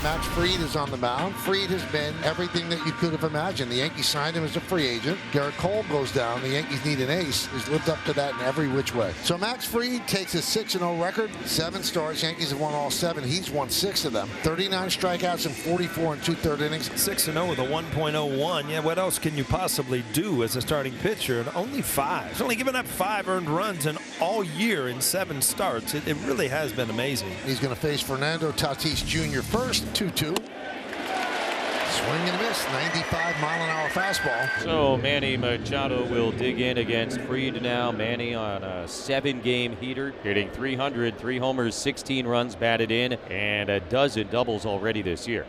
Max Fried is on the mound. Fried has been everything that you could have imagined. The Yankees signed him as a free agent. Garrett Cole goes down. The Yankees need an ace. He's lived up to that in every which way. So Max Fried takes a 6-0 record. 7 starts. Yankees have won all 7. He's won 6 of them. 39 strikeouts in 44 and 2/3 innings. 6-0 with a 1.01. Yeah, what else can you possibly do as a starting pitcher? And only 5. He's only given up 5 earned runs in all year in 7 starts. It really has been amazing. He's going to face Fernando Tatis Jr. first. 2-2. Swing and a miss. 95-mile-an-hour fastball. So Manny Machado will dig in against Fried now. Manny on a 7-game heater, hitting .300, 3 homers, 16 runs batted in, and a dozen doubles already this year.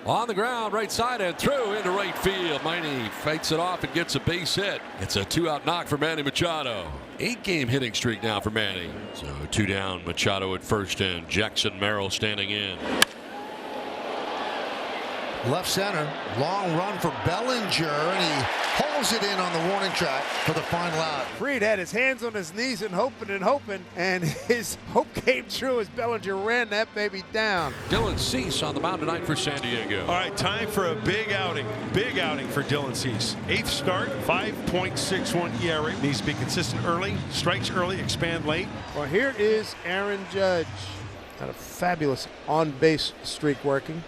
On the ground, right side and through into right field. Manny fights it off and gets a base hit. It's a 2-out knock for Manny Machado. 8-game hitting streak now for Manny. So 2 down, Machado at first and Jackson Merrill standing in. Left center, long run for Bellinger, and he holds it in on the warning track for the final out. Fried had his hands on his knees and hoping, and his hope came true as Bellinger ran that baby down. Dylan Cease on the mound tonight for San Diego. All right, time for a big outing for Dylan Cease. 8th start, 5.61 ERA. Needs to be consistent early, strikes early, expand late. Well, here is Aaron Judge. Got a fabulous on-base streak working.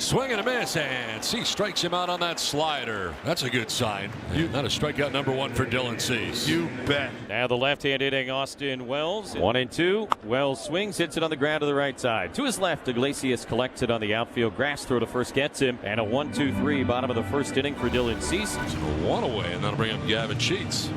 Swing and a miss, and Cease strikes him out on that slider. That's a good sign. Not a strikeout number 1 for Dylan Cease. You bet. Now the left-hand hitting Austin Wells. 1-2. Wells swings, hits it on the ground to the right side. To his left, Iglesias collects it on the outfield. Grass throw to first gets him. And a 1-2-3 bottom of the first inning for Dylan Cease. It's a 1 away, and that'll bring up Gavin Sheets.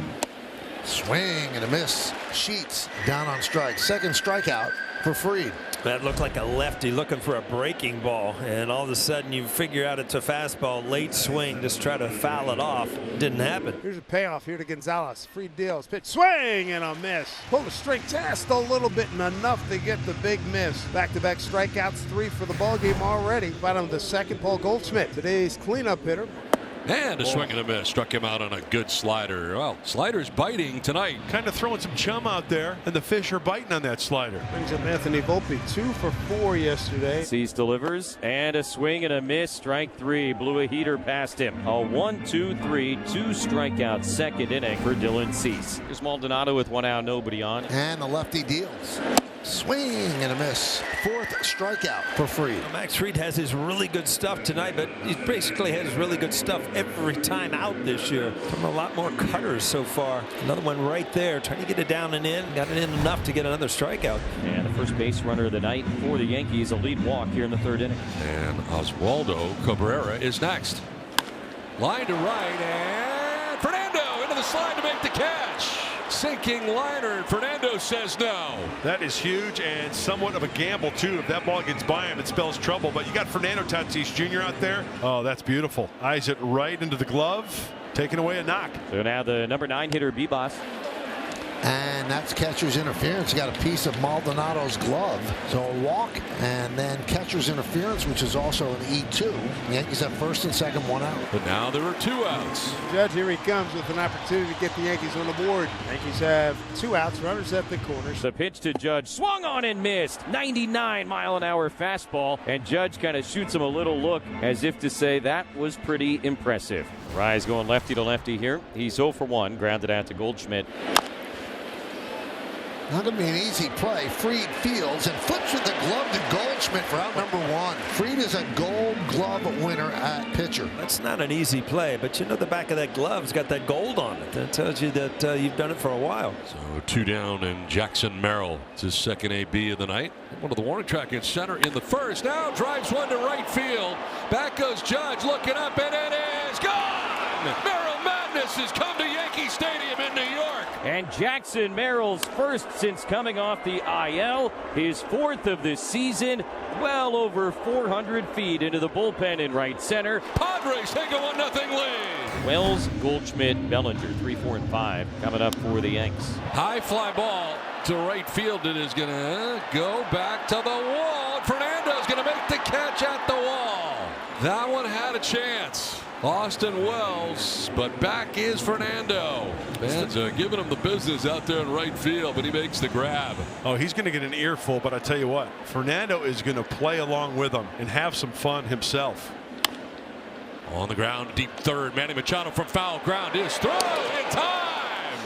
Swing and a miss. Sheets down on strike. 2nd strikeout for Fried. That looked like a lefty looking for a breaking ball, and all of a sudden you figure out it's a fastball, late swing, just try to foul it off. Didn't happen. Here's a payoff here to Gonzalez. Fried deals, pitch, swing and a miss. Pulled the string just a little bit and enough to get the big miss. Back-to-back strikeouts, 3 for the ball game already. Bottom of the 2nd, Paul Goldschmidt, today's cleanup hitter. And a swing and a miss. Struck him out on a good slider. Well, slider's biting tonight. Kind of throwing some chum out there, and the fish are biting on that slider. Brings up Anthony Volpe, 2 for 4 yesterday. Cease delivers, and a swing and a miss. Strike 3. Blew a heater past him. A 1-2-3, 2 strikeouts, 2nd inning for Dylan Cease. Here's Maldonado with 1 out, nobody on. And the lefty deals. Swing and a miss. 4th strikeout for Fried. Max Fried has his really good stuff tonight, but he basically has really good stuff every time out this year. From a lot more cutters so far. Another one right there, trying to get it down and in. Got it in enough to get another strikeout. And the first base runner of the night for the Yankees, a lead walk here in the 3rd inning. And Oswaldo Cabrera is next. Line to right, and Fernando into the slide to make the catch. Sinking liner, and Fernando says no. That is huge and somewhat of a gamble, too. If that ball gets by him, it spells trouble. But you got Fernando Tatis Jr. out there. Oh, that's beautiful. Eyes it right into the glove, taking away a knock. So now the number 9 hitter, Bibas. And that's catcher's interference. He got a piece of Maldonado's glove. So a walk and then catcher's interference, which is also an E2. The Yankees have 1st and 2nd, 1 out. But now there are 2 outs. Judge, here he comes with an opportunity to get the Yankees on the board. Yankees have 2 outs, runners at the corners. The pitch to Judge, swung on and missed. 99-mile-an-hour fastball, and Judge kind of shoots him a little look as if to say that was pretty impressive. Rise going lefty to lefty here. He's 0 for 1, grounded out to Goldschmidt. Not going to be an easy play. Fried fields and flips with the glove to Goldschmidt for out number 1. Fried is a Gold Glove winner at pitcher. That's not an easy play, but you know the back of that glove's got that gold on it. That tells you that you've done it for a while. So 2 down, and Jackson Merrill. It's his 2nd AB of the night. One of the warning track in center in the 1st. Now drives one to right field. Back goes Judge looking up, and it is gone. Merrill Madness has come to Yankee Stadium in New York. And Jackson Merrill's first since coming off the IL, his 4th of the season, well over 400 feet into the bullpen in right center. Padres take a 1-0 lead. Wells, Goldschmidt, Bellinger, 3, 4, and 5 coming up for the Yanks. High fly ball to right field. It is going to go back to the wall. Fernando's going to make the catch at the wall. That one had a chance. Austin Wells, but back is Fernando. Fans giving him the business out there in right field, but he makes the grab. Oh, he's going to get an earful, but I tell you what, Fernando is going to play along with him and have some fun himself. On the ground, deep third. Manny Machado from foul ground is thrown in time.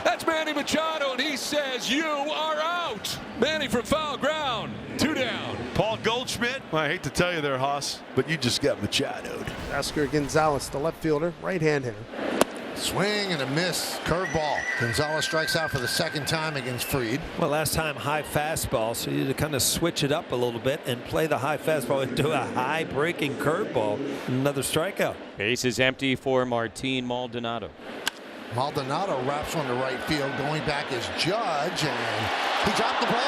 That's Manny Machado, and he says, "You are out." Manny from foul ground. 2 down. Paul Goldschmidt, well, I hate to tell you there, Haas, but you just got Machado'd. Oscar Gonzalez, the left fielder, right-hand hitter. Swing and a miss. Curveball. Gonzalez strikes out for the second time against Fried. Well, last time high fastball, so you need to kind of switch it up a little bit and play the high fastball into a high breaking curveball. Another strikeout. Base is empty for Martin Maldonado. Maldonado wraps one to right field. Going back is Judge, and he dropped the ball.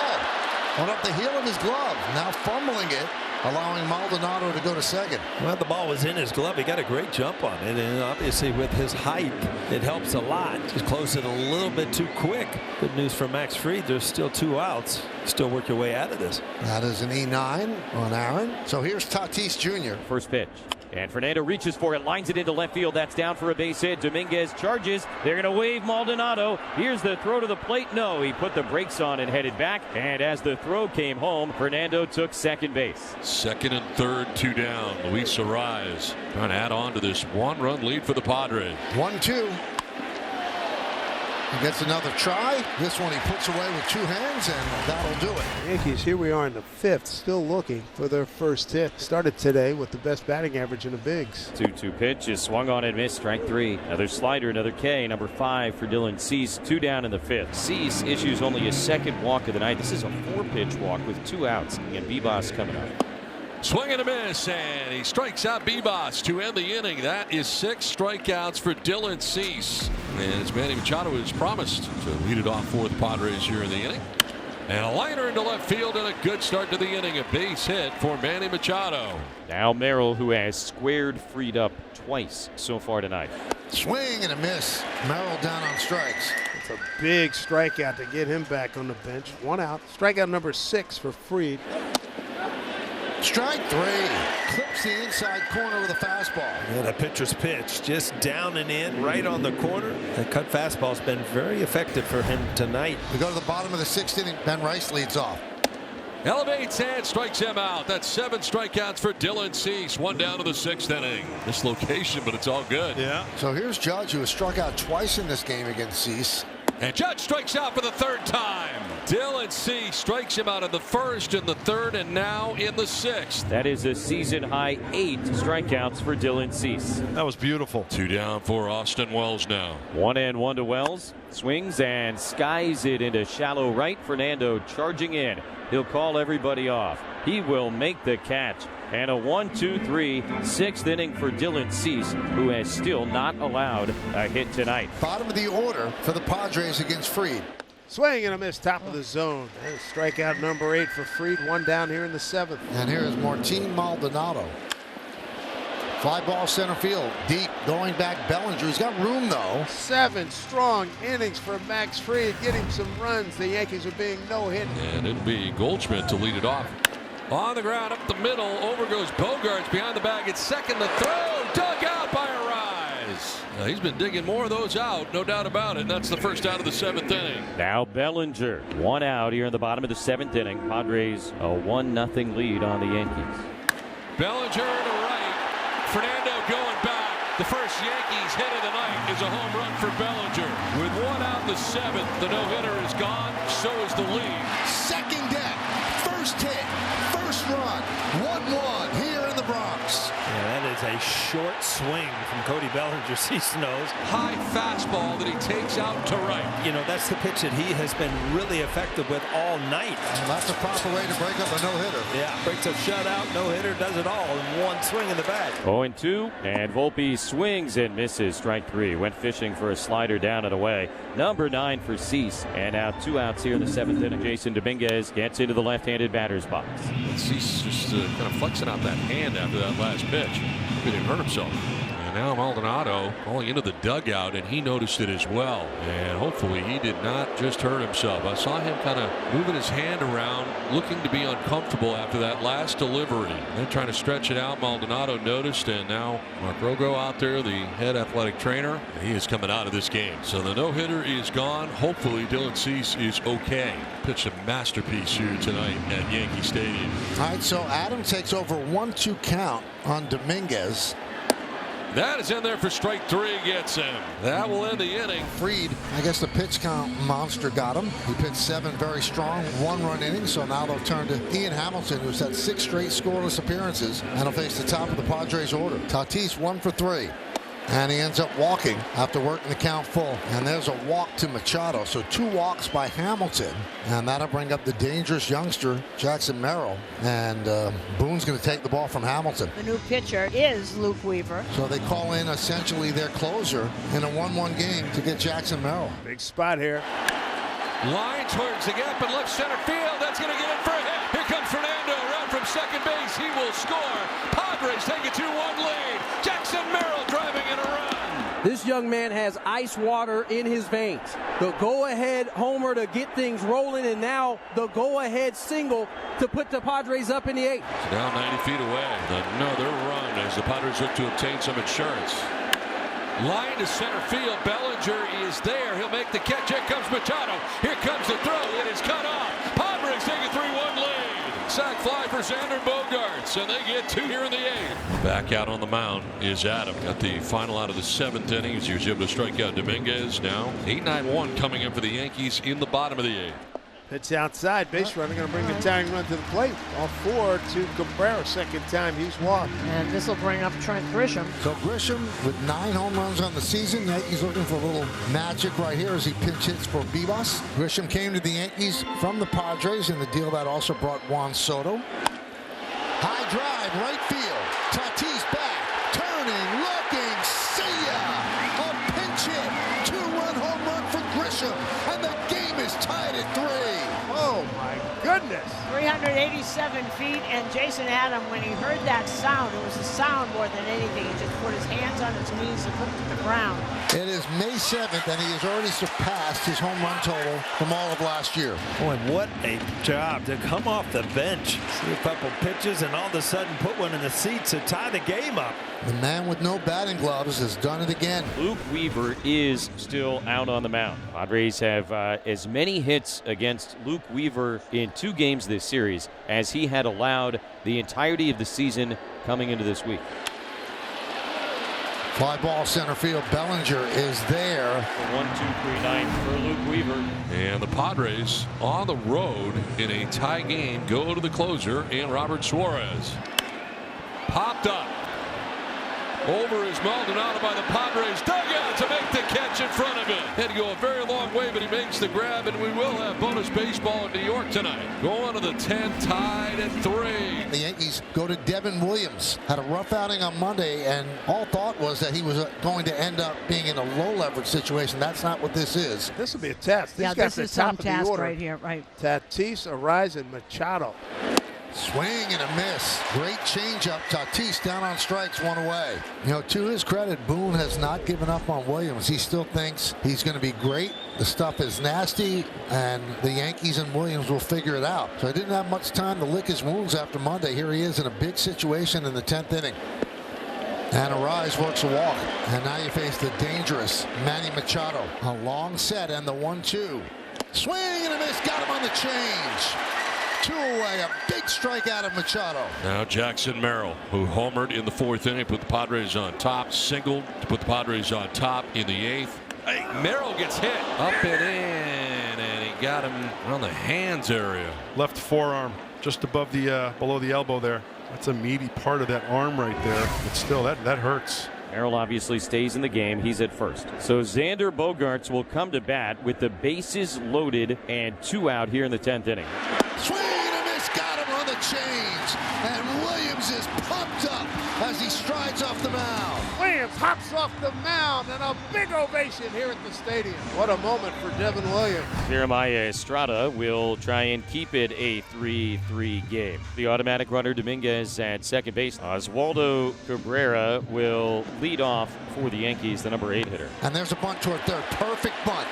Went up the heel of his glove. Now fumbling it, allowing Maldonado to go to second. Well, the ball was in his glove. He got a great jump on it, and obviously with his height, it helps a lot. Just closed it a little bit too quick. Good news for Max Fried. There's still 2 outs. Still work your way out of this. That is an E9 on Aaron. So here's Tatis Jr. First pitch. And Fernando reaches for it, lines it into left field. That's down for a base hit. Dominguez charges. They're going to wave Maldonado. Here's the throw to the plate. No, he put the brakes on and headed back. And as the throw came home, Fernando took second base. Second and third, 2 down. Luis Arraez trying to add on to this 1-run lead for the Padres. 1-2. He gets another try. This one he puts away with 2 hands, and that'll do it. Yankees, here we are in the 5th, still looking for their first hit. Started today with the best batting average in the bigs. 2-2 pitch is swung on and missed. Strike 3. Another slider, another K. Number 5 for Dylan Cease. 2 down in the 5th. Cease issues only his second walk of the night. This is a 4-pitch walk with 2 outs. And Bibas coming up. Swing and a miss, and he strikes out Bibas to end the inning. That is 6 strikeouts for Dylan Cease. And it's Manny Machado who's promised to lead it off for the Padres here in the inning. And a liner into left field and a good start to the inning. A base hit for Manny Machado. Now Merrill, who has squared Fried up twice so far tonight. Swing and a miss. Merrill down on strikes. It's a big strikeout to get him back on the bench. 1 out. Strikeout number 6 for Fried. Strike 3. Clips the inside corner with a fastball. Yeah, the pitcher's pitch just down and in right on the corner. That cut fastball's been very effective for him tonight. We go to the bottom of the 6th inning. Ben Rice leads off. Elevates and strikes him out. That's 7 strikeouts for Dylan Cease. 1 down to the 6th inning. This location, but it's all good. Yeah. So here's Judge, who has struck out twice in this game against Cease. And Judge strikes out for the 3rd time. Dylan Cease strikes him out in the 1st, in the 3rd, and now in the 6th. That is a season high 8 strikeouts for Dylan Cease. That was beautiful. 2 down for Austin Wells now. 1-1 to Wells. Swings and skies it into shallow right. Fernando charging in. He'll call everybody off. He will make the catch. And a 1-2-3 6th inning for Dylan Cease, who has still not allowed a hit tonight. Bottom of the order for the Padres against Fried. Swing and a miss, top of the zone. And strikeout number 8 for Fried. 1 down here in the 7th. And here is Martin Maldonado. Fly ball center field. Deep. Going back Bellinger. He's got room, though. 7 strong innings for Max Fried. Getting some runs. The Yankees are being no-hit. And it'll be Goldschmidt to lead it off. On the ground, up the middle, over goes Bogarts behind the bag. It's second, the throw, dug out by Arraez. Now, he's been digging more of those out, no doubt about it. And that's the first out of the 7th inning. Now Bellinger, 1 out here in the bottom of the 7th inning. Padres a 1-0 lead on the Yankees. Bellinger to right. Fernando going back. The first Yankees hit of the night is a home run for Bellinger. With 1 out in the 7th, the no-hitter is gone. So is the lead. Second deck. First hit. First run. 1-1 here in the Bronx. Yeah, that is a short swing from Cody Bellinger. Cease knows. High fastball that he takes out to right. You know, that's the pitch that he has been really effective with all night. Well, that's a proper way to break up a no-hitter. Yeah, breaks a shutout, no-hitter, does it all in 1 swing in the bat. 0-2, and Volpe swings and misses. Strike 3. Went fishing for a slider down and away. Number 9 for Cease, and now 2 outs here in the 7th inning. Jason Dominguez gets into the left-handed batter's box. Cease just kind of flexing out that hand after that last pitch. He didn't hurt himself. And now Maldonado falling into the dugout, and he noticed it as well. And hopefully he did not just hurt himself. I saw him kind of moving his hand around, looking to be uncomfortable after that last delivery. And then trying to stretch it out. Maldonado noticed, and now Mark Rogo out there, the head athletic trainer, and he is coming out of this game. So the no-hitter is gone. Hopefully Dylan Cease is okay. Pitched a masterpiece here tonight at Yankee Stadium. All right, so Adam takes over 1-2 count on Dominguez. That is in there for strike 3, gets him. That will end the inning. Fried, I guess the pitch count monster got him. He pitched 7 very strong 1-run innings, so now they'll turn to Ian Hamilton, who's had 6 straight scoreless appearances, and he'll face the top of the Padres order. Tatis 1 for 3. And he ends up walking after working the count full. And there's a walk to Machado. So 2 walks by Hamilton. And that'll bring up the dangerous youngster, Jackson Merrill. And Boone's going to take the ball from Hamilton. The new pitcher is Luke Weaver. So they call in essentially their closer in a 1-1 game to get Jackson Merrill. Big spot here. Line towards the gap in left center field. That's going to get in for a hit. Here comes Fernando around from second base. He will score. Padres take a 2-1 lead. Jackson Merrill driving in a run. This young man has ice water in his veins. The go-ahead homer to get things rolling, and now the go-ahead single to put the Padres up in the 8th. It's now 90 feet away. Another run as the Padres look to obtain some insurance. Line to center field. Bellinger is there. He'll make the catch. Here comes Machado. Here comes the throw. It is cut off. Padres take a 3-1 lead. Sac fly for Xander Bogaerts, and they get 2 here in the 8th. Back out on the mound is Adam. Got the final out of the 7th inning. He was able to strike out Dominguez. Now 8-9-1 coming in for the Yankees in the bottom of the 8th. Pitch outside, base runner going to bring the tying run to the plate. All 4 to Cabrera, second time he's walked. And this will bring up Trent Grisham. So Grisham with 9 home runs on the season. Yankees looking for a little magic right here as he pinch hits for Bibas. Grisham came to the Yankees from the Padres in the deal that also brought Juan Soto. High drive, right field. Tatis back, turning, looking, see ya! A pinch hit, 2-run home run for Grisham, and the game is tied at 3. Oh my goodness. 387 feet, and Jason Adam, when he heard that sound, it was a sound more than anything. He just put his hands on his knees and looked at the ground. It is May 7th, and he has already surpassed his home run total from all of last year. Boy, what a job to come off the bench, see a couple pitches, and all of a sudden put one in the seats to tie the game up. The man with no batting gloves has done it again. Luke Weaver is still out on the mound. Padres have as many hits against Luke Weaver in 2 games this series as he had allowed the entirety of the season coming into this week. Fly ball center field. Bellinger is there. 1-2-3-9 for Luke Weaver. And the Padres on the road in a tie game go to the closer and Robert Suarez. Popped up. Over is Maldonado by the Padres dugout to make the catch in front of him. Had to go a very long way, but he makes the grab, and we will have bonus baseball in New York tonight. Going to the 10th, tied at 3. The Yankees go to Devin Williams. Had a rough outing on Monday, and all thought was that he was going to end up being in a low leverage situation. That's not what this is. This will be a test. Yeah, this is some task right here, right? Tatis, Arise, and Machado. Swing and a miss. Great changeup. Tatis down on strikes, 1 away. You know, to his credit, Boone has not given up on Williams. He still thinks he's going to be great. The stuff is nasty, and the Yankees and Williams will figure it out. So I didn't have much time to lick his wounds after Monday. Here he is in a big situation in the 10th inning. And Arise works a walk. And now you face the dangerous Manny Machado. A long set and the 1-2. Swing and a miss. Got him on the change. 2 away, a big strikeout of Machado. Now Jackson Merrill, who homered in the 4th inning, put the Padres on top, singled to put the Padres on top in the 8th. Hey, Merrill gets hit up and in, and he got him around the hands area. Left forearm, just above the below the elbow there. That's a meaty part of that arm right there. But still, that hurts. Merrill obviously stays in the game. He's at first. So Xander Bogaerts will come to bat with the bases loaded and 2 out here in the 10th inning. Swing and a miss, got him on the change, and Williams is pumped up as he strides off the mound. Williams hops off the mound, and a big ovation here at the stadium. What a moment for Devin Williams. Jeremiah Estrada will try and keep it a 3-3 game. The automatic runner Dominguez at second base. Oswaldo Cabrera will lead off for the Yankees, the number 8 hitter. And there's a bunt toward third. Perfect bunt.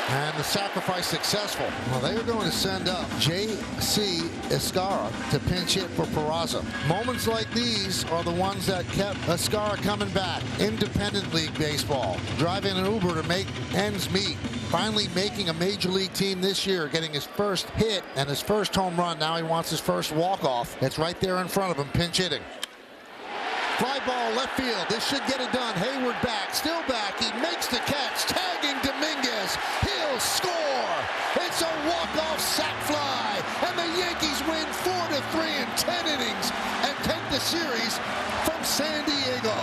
And the sacrifice successful. Well, they are going to send up J.C. Escara to pinch hit for Peraza. Moments like these are the ones that kept Escara coming back. Independent League baseball. Driving an Uber to make ends meet. Finally making a major league team this year, getting his first hit and his first home run. Now he wants his first walk-off. It's right there in front of him, pinch hitting. Fly ball left field. This should get it done. Hayward back, still back. He makes the catch, tagging Dominguez. He'll score. It's a walk-off sac fly, and the Yankees win 4-3 in 10 innings and take the series from San Diego.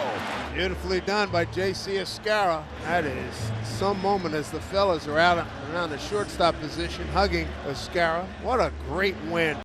Beautifully done by J.C. Escara. That is some moment as the fellas are out around the shortstop position hugging Escara. What a great win.